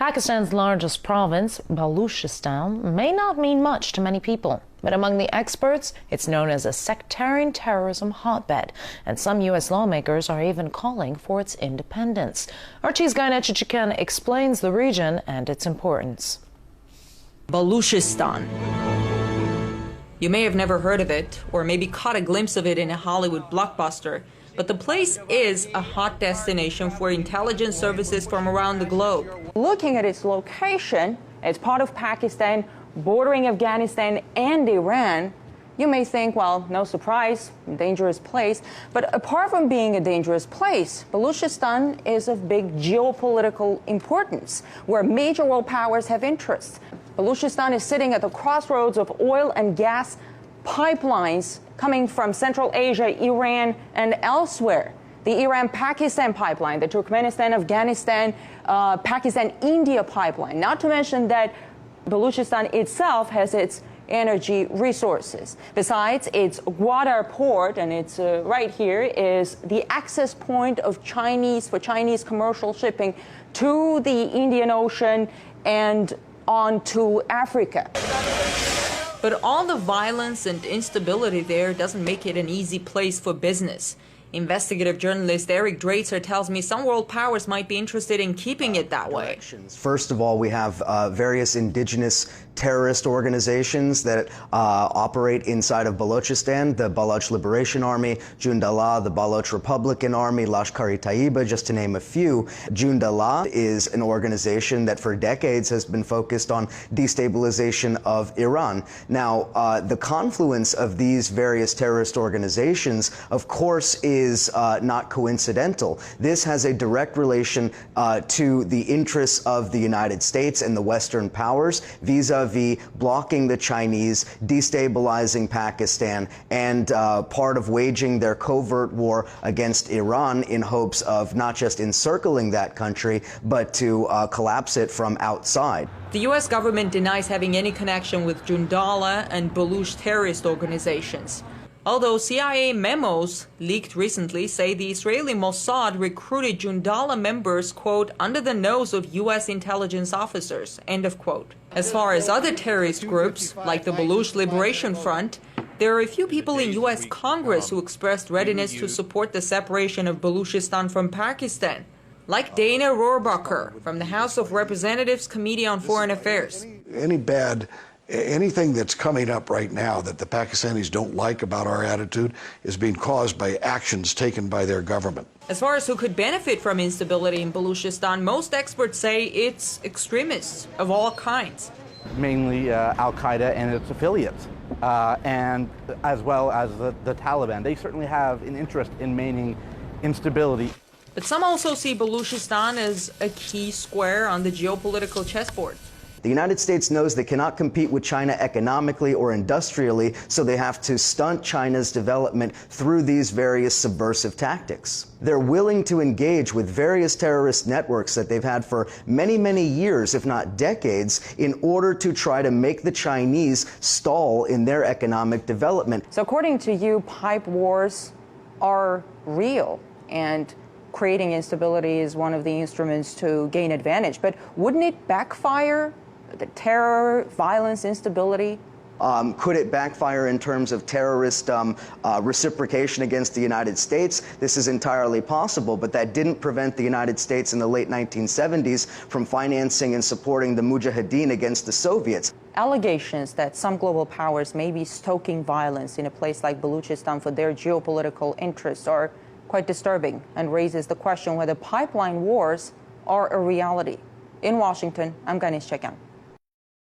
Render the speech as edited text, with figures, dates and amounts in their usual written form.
Pakistan's largest province, Balochistan, may not mean much to many people, but among the experts, it's known as a sectarian terrorism hotbed, and some U.S. lawmakers are even calling for its independence. Archie's Gaina Chichikan explains the region and its importance. Balochistan. You may have never heard of it, or maybe caught a glimpse of it in a Hollywood blockbuster, but the place is a hot destination for intelligence services from around the globe. Looking at its location, it's part of Pakistan, bordering Afghanistan and Iran, you may think, well, no surprise, dangerous place. But apart from being a dangerous place, Balochistan is of big geopolitical importance, where major world powers have interests. Balochistan is sitting at the crossroads of oil and gas pipelines coming from Central Asia, Iran, and elsewhere. The Iran-Pakistan pipeline, the Turkmenistan-Afghanistan, Pakistan-India pipeline, not to mention that Balochistan itself has its energy resources. Besides, its Gwadar port, and it's right here, is the access point of Chinese commercial shipping to the Indian Ocean and on to Africa. But all the violence and instability there doesn't make it an easy place for business. Investigative journalist Eric Draitser tells me some world powers might be interested in keeping it that way. First of all, we have various indigenous terrorist organizations that operate inside of Balochistan, the Baloch Liberation Army, Jundallah, the Baloch Republican Army, Lashkar-e-Taiba, just to name a few. Jundallah is an organization that for decades has been focused on destabilization of Iran. Now, the confluence of these various terrorist organizations, of course, is not coincidental. This has a direct relation to the interests of the United States and the Western powers vis-a-vis blocking the Chinese, destabilizing Pakistan, and part of waging their covert war against Iran in hopes of not just encircling that country, but to collapse it from outside. The U.S. government denies having any connection with Jundallah and Baloch terrorist organizations. Although CIA memos leaked recently say the Israeli Mossad recruited Jundallah members, quote, under the nose of U.S. intelligence officers, end of quote. As far as other terrorist groups, like the Baloch Liberation Front, there are a few people in U.S. Congress who expressed readiness to support the separation of Balochistan from Pakistan, like Dana Rohrabacher from the House of Representatives Committee on Foreign Affairs. Anything that's coming up right now that the Pakistanis don't like about our attitude is being caused by actions taken by their government. As far as who could benefit from instability in Balochistan, most experts say it's extremists of all kinds. Mainly Al-Qaeda and its affiliates, and as well as the Taliban. They certainly have an interest in maintaining instability. But some also see Balochistan as a key square on the geopolitical chessboard. The United States knows they cannot compete with China economically or industrially, so they have to stunt China's development through these various subversive tactics. They're willing to engage with various terrorist networks that they've had for many, many years, if not decades, in order to try to make the Chinese stall in their economic development. So according to you, pipe wars are real, and creating instability is one of the instruments to gain advantage. But wouldn't it backfire? The terror, violence, instability? Could it backfire in terms of terrorist reciprocation against the United States? This is entirely possible, but that didn't prevent the United States in the late 1970s from financing and supporting the Mujahideen against the Soviets. Allegations that some global powers may be stoking violence in a place like Balochistan for their geopolitical interests are quite disturbing and raises the question whether pipeline wars are a reality. In Washington, I'm Ganesh Chekan.